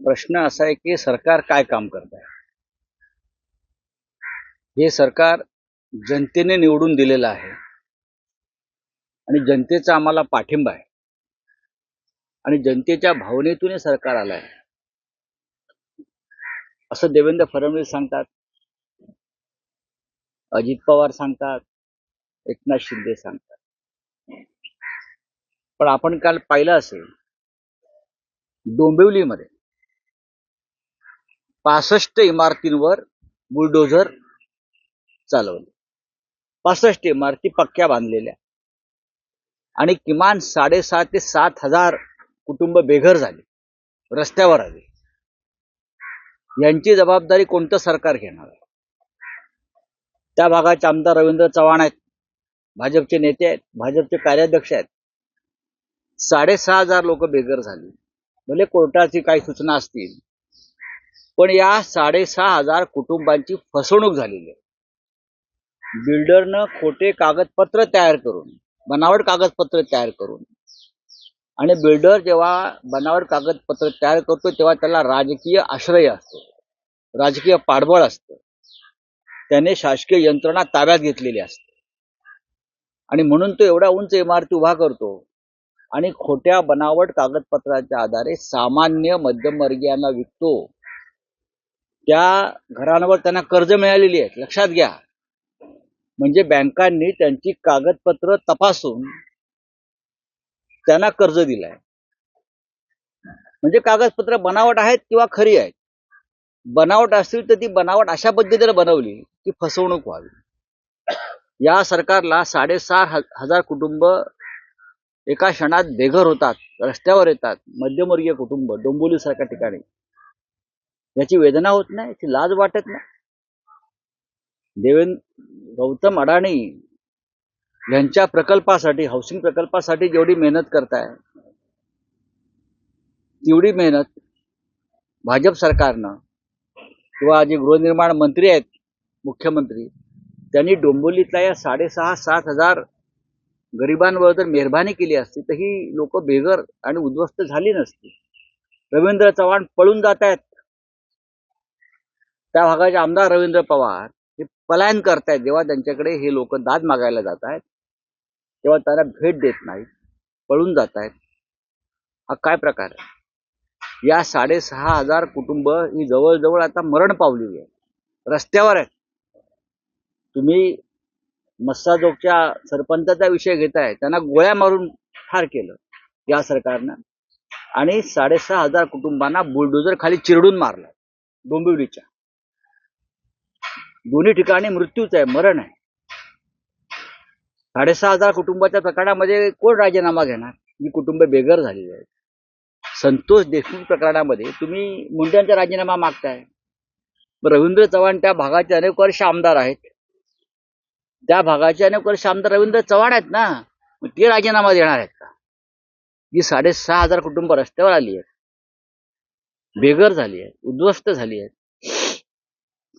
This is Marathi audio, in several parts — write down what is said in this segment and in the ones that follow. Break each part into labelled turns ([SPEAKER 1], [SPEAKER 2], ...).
[SPEAKER 1] प्रश्न असा आहे की सरकार काय काम करत आहे. हे सरकार जनतेने निवडून दिलेलं आहे आणि जनतेचा आम्हाला पाठिंबा आहे आणि जनतेच्या भावनेतून हे सरकार आलं आहे असं देवेंद्र फडणवीस सांगतात, अजित पवार सांगतात, एकनाथ शिंदे सांगतात. पण आपण काल पाहिलं असेल, डोंबिवलीमध्ये 65 इमारतींवर बुलडोझर चालवले. 65 इमारती पक्क्या बांधलेल्या आणि किमान 6,500 ते 7,000 कुटुंब बेघर झाले, रस्त्यावर आले. यांची जबाबदारी कोणतं सरकार घेणार आहे? त्या भागाचे आमदार रवींद्र चव्हाण आहेत, भाजपचे नेते आहेत, भाजपचे कार्याध्यक्ष आहेत. 6,500 लोक बेघर झाली. भले कोर्टाची काही सूचना असतील, पण या 6,500 कुटुंबांची फसवणूक झालेली आहे. बिल्डरनं खोटे कागदपत्र तयार करून, बनावट कागदपत्र तयार करून, आणि बिल्डर जेव्हा बनावट कागदपत्र तयार करतो तेव्हा त्याला राजकीय आश्रय असतो, राजकीय पाठबळ असतं, त्याने शासकीय यंत्रणा ताब्यात घेतलेली असते आणि म्हणून तो एवढा उंच इमारती उभा करतो आणि खोट्या बनावट कागदपत्राच्या आधारे सामान्य मध्यमवर्गीयांना विकतो. त्या घरांवर त्यांना कर्ज मिळालेली आहेत, लक्षात घ्या. म्हणजे बँकांनी त्यांची कागदपत्र तपासून त्यांना कर्ज दिलंय. म्हणजे कागदपत्र बनावट आहेत किंवा खरी आहेत. बनावट असतील तर ती बनावट अशा पद्धतीने बनवली की फसवणूक व्हावी. या सरकारला 6,500 कुटुंब एका क्षणात बेघर होतात, रस्त्यावर येतात. मध्यमवर्गीय कुटुंब डोंबिवली सारख्या ठिकाणी याची वेदना होत नाही, याची लाज वाटत नाही. गौतम अडाणी यांच्या प्रकल्पासाठी, हाऊसिंग प्रकल्पासाठी जेवढी मेहनत करताय तेवढी मेहनत भाजप सरकारनं किंवा जे गृहनिर्माण मंत्री आहेत, मुख्यमंत्री, त्यांनी डोंबिवलीतल्या या 6,500-7,000 गरिबांवर जर मेहरबानी केली असती तर ही लोक बेघर आणि उद्ध्वस्त झाली नसती. रवींद्र चव्हाण पळून जात आहेत. त्या भागाचे आमदार रवींद्र पवार हे पलायन करतायत. जेव्हा त्यांच्याकडे हे लोक दाद मागायला जात आहेत तेव्हा त्यांना भेट देत नाहीत, पळून जात आहेत. हा काय प्रकार आहे? या 6,500 कुटुंब ही जवळजवळ आता मरण पावलेली आहे, रस्त्यावर आहेत. तुम्ही मस्साजोगच्या सरपंचाचा विषय घेताय, त्यांना गोळ्या मारून ठार केलं या सरकारनं आणि 6,500 कुटुंबांना बुलडोझर खाली चिरडून मारलं. डोंबिवलीच्या दोन्ही ठिकाणी मृत्यूच आहे, मरण आहे. 6,500 कुटुंबाच्या प्रकरणामध्ये कोण राजीनामा घेणार? ही कुटुंब बेघर झालेली आहेत. संतोष देशमुख प्रकरणामध्ये तुम्ही मुंड्यांचा राजीनामा मागताय. रवींद्र चव्हाण त्या भागाचे अनेक वर्ष आमदार आहेत. त्या भागाचे अनेक वर्ष आमदार रवींद्र चव्हाण आहेत ना, मग ते राजीनामा देणार आहेत का? ही 6,500 कुटुंब रस्त्यावर आली आहेत, बेघर झाली आहेत, उद्ध्वस्त झाली आहेत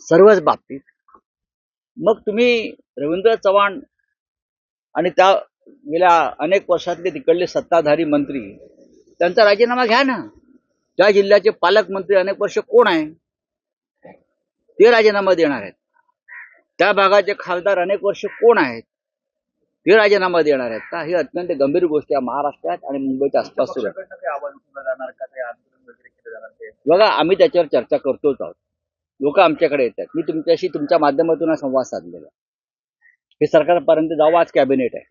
[SPEAKER 1] सर्वच बाबतीत. मग तुम्ही रवींद्र चव्हाण आणि त्या गेल्या अनेक वर्षातले तिकडले सत्ताधारी मंत्री त्यांचा राजीनामा घ्या ना. त्या जिल्ह्याचे पालकमंत्री अनेक वर्ष कोण आहे? ते राजीनामा देणार आहेत. त्या भागाचे खासदार अनेक वर्ष कोण आहेत? ते राजीनामा देणार आहेत का? ही अत्यंत गंभीर गोष्ट आहे महाराष्ट्रात आणि मुंबईच्या आसपास सुरू आहे. बघा, आम्ही त्याच्यावर चर्चा करतोच आहोत. लोक आमच्याकडे येतात. मी तुमच्याशी तुमच्या माध्यमातून संवाद साधलेला. हे सरकारपर्यंत जावं, आज कॅबिनेट आहे.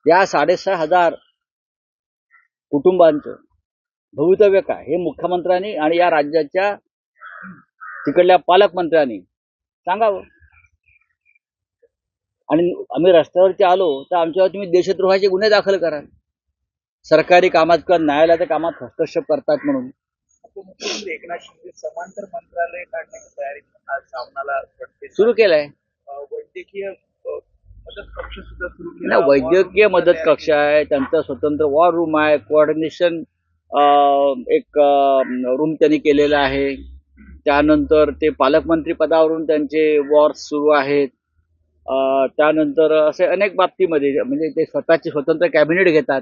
[SPEAKER 1] या 6,500 कुटुंबांचं भवितव्य काय हे मुख्यमंत्र्यांनी आणि या राज्याच्या तिकडल्या पालकमंत्र्यांनी सांगावं. आणि आम्ही रस्त्यावरती आलो तर आमच्यावर तुम्ही देशद्रोहाचे गुन्हे दाखल करा. सरकारी कामात किंवा न्यायालयाच्या कामात हस्तक्षेप करतात म्हणून.
[SPEAKER 2] उपमुख्यमंत्री एकनाथ शिंदे समांतर मंत्रालय काढण्याची तयारी आज सामनाला
[SPEAKER 1] सुरू केलंय.
[SPEAKER 2] वैद्यकीय मदत कक्ष सुद्धा सुरू केला.
[SPEAKER 1] वैद्यकीय मदत कक्ष आहे, त्यांचं स्वतंत्र वॉर रूम आहे, कोऑर्डिनेशन एक रूम त्यांनी केलेला आहे. त्यानंतर ते पालकमंत्री पदावरून त्यांचे वॉर्स सुरू आहेत. त्यानंतर असे अनेक बाबतीमध्ये म्हणजे ते स्वतःचे स्वतंत्र कॅबिनेट घेतात.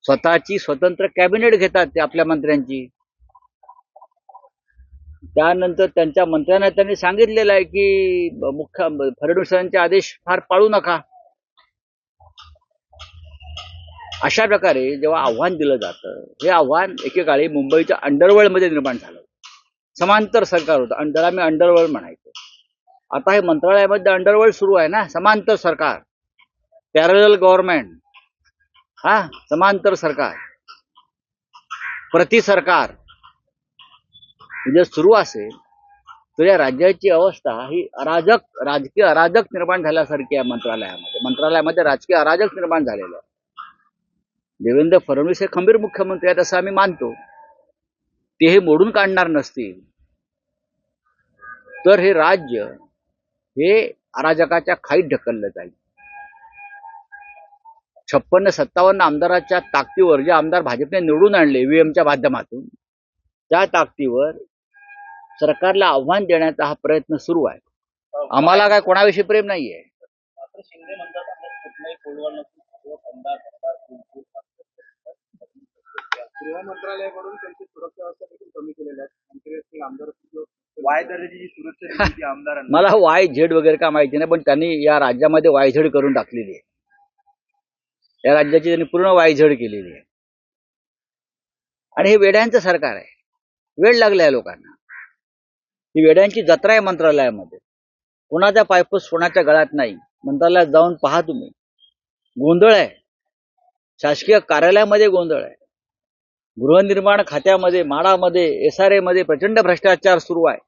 [SPEAKER 1] स्वतःची स्वतंत्र कॅबिनेट घेतात ते आपल्या मंत्र्यांची. त्यानंतर त्यांच्या मंत्र्यांना त्यांनी सांगितलेलं आहे की फडणवीसांचे आदेश फार पाळू नका. अशा प्रकारे जेव्हा आव्हान दिलं जातं, हे आव्हान एकेकाळी मुंबईच्या अंडरवर्ल्डमध्ये निर्माण झालं. समांतर सरकार होतं, त्याला आम्ही अंडरवर्ल्ड म्हणायचो. आता हे मंत्रालयामध्ये अंडरवर्ल्ड सुरू आहे ना, समांतर सरकार, पॅरलल गव्हर्नमेंट, समांतर सरकार, प्रति सरकार जर सुरू असेल तर या राज्याची अवस्था ही राजकीय अराजक निर्माण झाल्यासारखी आहे. मंत्रालयामध्ये राजकीय अराजक निर्माण झालेलं आहे. देवेंद्र फडणवीस हे खंबीर मुख्यमंत्री आहेत असं आम्ही मानतो. ते हे मोडून काढणार नसतील तर हे राज्य हे अराजकाच्या खाईत ढकललं जाईल. 56-57 आमदाराच्या ताकदीवर जे आमदार भाजपने निवडून आणले ईव्हीएमच्या माध्यमातून, त्या ताकदीवर सरकारला आव्हान देण्याचा हा प्रयत्न सुरू आहे. आम्हाला काय कोणाविषयी प्रेम नाहीये.
[SPEAKER 2] मात्र शिंदे म्हणतात कुठलाही कोळवा नसून आमदार गृह मंत्रालयाकडून त्यांची सुरक्षा व्यवस्था देखील कमी केलेल्या आहेत. आमदार वाय दर्जाची सुरक्षा दिली आमदारांना.
[SPEAKER 1] मला वाय झेड वगैरे का माहिती नाही, पण त्यांनी या राज्यामध्ये वायझेड करून टाकलेली आहे. या राज्याची त्यांनी पूर्ण वायझेड केलेली आहे. आणि हे वेड्यांचं सरकार आहे. वेळ लागला आहे लोकांना. ही वेड्यांची जत्रा आहे मंत्रालयामध्ये. कोणाचा पायपूस कोणाच्या गळ्यात नाही. मंत्रालयात जाऊन पहा तुम्ही, गोंधळ आहे. शासकीय कार्यालयामध्ये गोंधळ आहे. गृहनिर्माण खात्यामध्ये, माडामध्ये, SRA मध्ये प्रचंड भ्रष्टाचार सुरू आहे.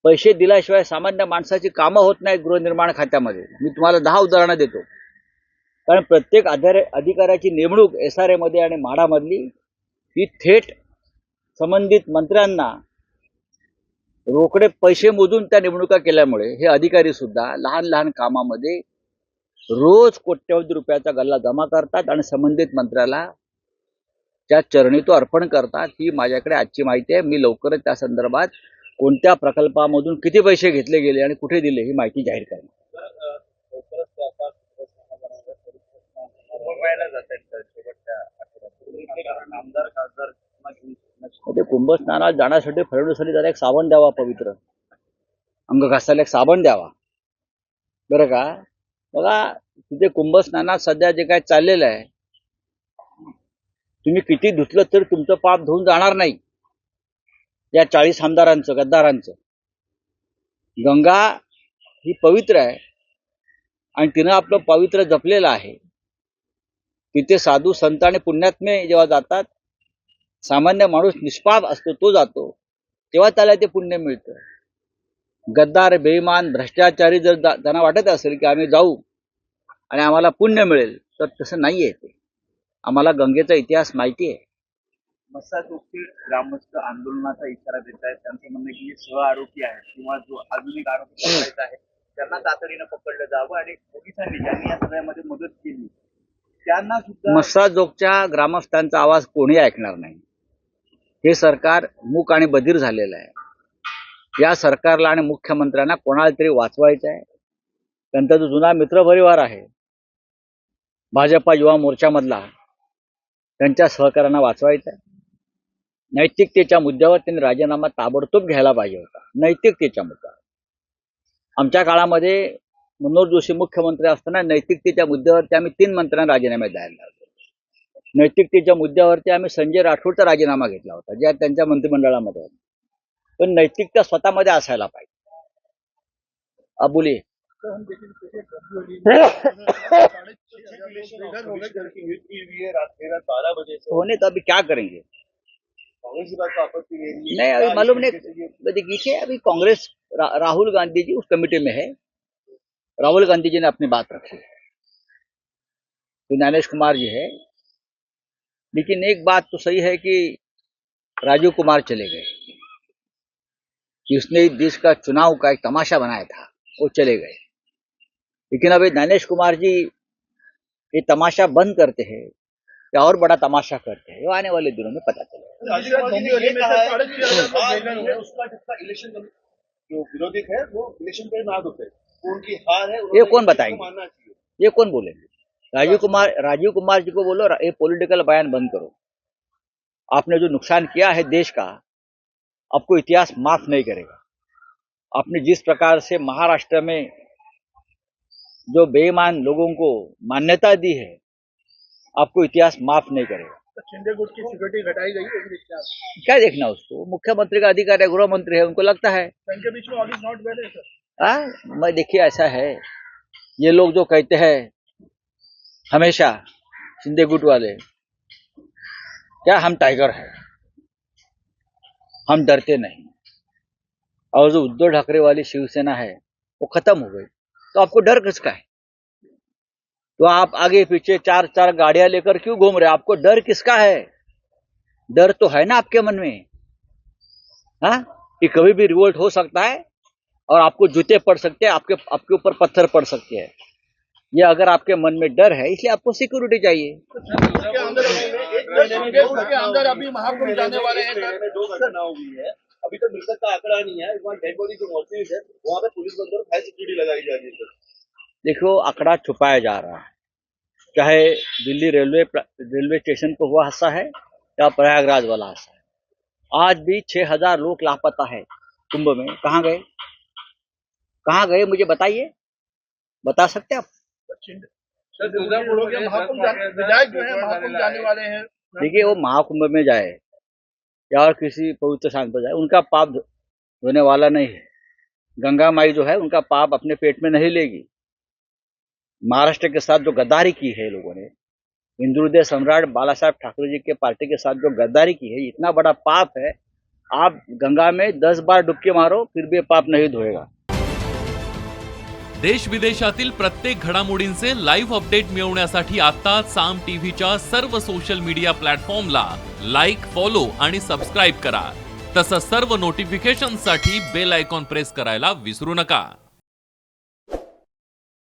[SPEAKER 1] पैसे दिल्याशिवाय सामान्य माणसाची कामं होत नाहीत गृहनिर्माण खात्यामध्ये. मी तुम्हाला 10 उदाहरणं देतो. कारण प्रत्येक अधिकाऱ्याची नेमणूक SRA मध्ये आणि माडामधली ही थेट संबंधित मंत्र्यांना रोकडे पैसे मोजून त्या नेमणुका केल्यामुळे हे अधिकारी सुद्धा लहान लहान कामामध्ये रोज कोट्यवधी रुपयाचा गल्ला जमा करतात आणि संबंधित मंत्र्याला त्या चरणी तो अर्पण करतात. ही माझ्याकडे आजची माहिती आहे. मी लवकरच त्या संदर्भात कोणत्या प्रकल्पामधून किती पैसे घेतले गेले आणि कुठे दिले ही माहिती जाहीर करणार. ते कुंभस्नानाला जाण्यासाठी फडणवीसांनी त्याला एक साबण द्यावा, पवित्र अंग घासायला एक साबण द्यावा, बरं का. बघा तिथे कुंभस्नानात सध्या जे काय चाललेलं आहे, तुम्ही किती धुतलं तरी तुमचं पाप धुवून जाणार नाही. या 40 आमदारांचं, गद्दारांचं. गंगा ही पवित्र आहे आणि तिनं आपलं पवित्र जपलेलं आहे. तिथे साधू संत आणि पुण्यात्मे जेव्हा जातात, सामान्य माणूस निष्पाप असतो तो जातो, तेव्हा त्याला ते पुण्य मिळतं. गद्दार, बेईमान, भ्रष्टाचारी जर त्यांना वाटत असेल की आम्ही जाऊ आणि आम्हाला पुण्य मिळेल, तर तसं नाहीये. ते आम्हाला गंगेचा इतिहास माहिती आहे.
[SPEAKER 2] मस्साजोगचे ग्रामस्थ आंदोलनाचा इशारा देत आहेत. त्यांचं म्हणणं की जे सह आरोपी आहेत किंवा जो आधुनिक आरोपी पकडायचा आहे त्यांना तातडीनं पकडलं जावं आणि पोलिसांनी ज्यांनी या सगळ्यामध्ये मदत केली त्यांना सुद्धा.
[SPEAKER 1] मस्साजोगच्या ग्रामस्थांचा आवाज कोणी ऐकणार नाही. हे सरकार मूक आणि बधीर झालेलं आहे. या सरकारला आणि मुख्यमंत्र्यांना कोणाला तरी वाचवायचं आहे. त्यांचा जो जुना मित्रपरिवार आहे भाजपा युवा मोर्चामधला, त्यांच्या सहकार्यांना वाचवायचं आहे. नैतिकतेच्या मुद्द्यावर त्यांनी राजीनामा ताबडतोब घ्यायला पाहिजे होता. नैतिकतेच्या मुद्द्यावर. आमच्या काळामध्ये मनोहर जोशी मुख्यमंत्री असताना नैतिकतेच्या मुद्द्यावरती आम्ही 3 मंत्र्यांना राजीनामे द्यायला लागलो. नैतिकतेच्या मुद्द्यावरती आम्ही संजय राठोडचा राजीनामा घेतला होता, ज्या त्यांच्या मंत्रिमंडळामध्ये होता. पण नैतिकता स्वतःमध्ये असायला पाहिजे. अबुली होने तो अभी क्या करेंगे, नहीं अभी मालूम नहीं. देखिए अभी कांग्रेस राहुल गांधी जी उस कमेटी में है. राहुल गांधी जी ने अपनी बात रखी, तो ज्ञानेश कुमार जी है. लेकिन एक बात तो सही है कि राजीव कुमार चले गए, कि उसने देश का चुनाव का एक तमाशा बनाया था, वो चले गए. लेकिन अभी ज्ञानेश कुमार जी ये तमाशा बंद करते हैं या और बड़ा तमाशा करते हैं, वो आने वाले दिनों में पता चलेगा.
[SPEAKER 2] उसका जिसका इलेक्शन जो विरोधी है वो इलेक्शन पे ना होते, उनकी हार है.
[SPEAKER 1] ये कौन बताएंगे, ये कौन बोलेंगे. राजीव कुमार जी को बोलो ये पॉलिटिकल बयान बंद करो। आपने जो नुकसान किया है देश का, आपको इतिहास माफ नहीं करेगा। आपने जिस प्रकार से महाराष्ट्र में जो बेईमान लोगों को मान्यता दी है, आपको इतिहास माफ नहीं करेगा।
[SPEAKER 2] शिंदे गुट की सिक्योरिटी घटाई गई है,
[SPEAKER 1] क्या देखना उसको, मुख्यमंत्री का अधिकार है, गृह मंत्री है, उनको लगता है।
[SPEAKER 2] उनके बीच में ऑल इज नॉट वेल है सर।
[SPEAKER 1] मैं देखिए ऐसा है, ये लोग जो कहते हैं हमेशा शिंदे गुट वाले, क्या हम टाइगर है, हम डरते नहीं, और जो उद्धव ठाकरे वाली शिवसेना है वो खत्म हो गई, तो आपको डर किसका है? तो आप आगे पीछे चार चार गाड़ियां लेकर क्यों घूम रहे? आपको डर किसका है? डर तो है ना आपके मन में, हाँ, कि कभी भी रिवोल्ट हो सकता है और आपको जूते पड़ सकते हैं, आपके ऊपर पत्थर पड़ सकते हैं। ये अगर आपके मन में डर है, इसलिए आपको सिक्योरिटी चाहिए।
[SPEAKER 2] उसके अंदर अभी महाकुंभ जाने वाले हैं सर। 2 घटना हुई है, अभी तो मृतक का आंकड़ा नहीं है, वहाँ डेड बॉडी जो मौजूद है वहाँ पे पुलिस बंदों और फायर सिक्योरिटी लगाई जा रही है सर।
[SPEAKER 1] देखो, आंकड़ा छुपाया जा रहा है, चाहे दिल्ली रेलवे स्टेशन पर हुआ हादसा है या प्रयागराज वाला हादसा है। आज भी 6000 लोग लापता है कुंभ में। कहाँ गए, कहाँ गए, मुझे बताइए, बता सकते आप?
[SPEAKER 2] विधायक जो है महाकुंभ जाने वाले हैं।
[SPEAKER 1] देखिए, वो महाकुंभ में जाए या और किसी पवित्र स्थान पर जाए, उनका पाप धोने वाला नहीं है। गंगा माई जो है उनका पाप अपने पेट में नहीं लेगी। महाराष्ट्र के साथ जो गद्दारी की है लोगों ने, हिंदू हृदय सम्राट बाला साहब ठाकरे जी के पार्टी के साथ जो गद्दारी की है, इतना बड़ा पाप है। आप गंगा में 10 बार डुबकी मारो फिर भी पाप नहीं धोएगा।
[SPEAKER 3] देश विदेशातील प्रत्येक घडामोडींचे लाईव्ह अपडेट मिळवण्यासाठी आता साम टीव्हीच्या सर्व सोशल मीडिया प्लॅटफॉर्मला लाईक, फॉलो आणि सबस्क्राईब करा। तसंच सर्व नोटिफिकेशनसाठी बेल आयकॉन प्रेस करायला विसरू नका।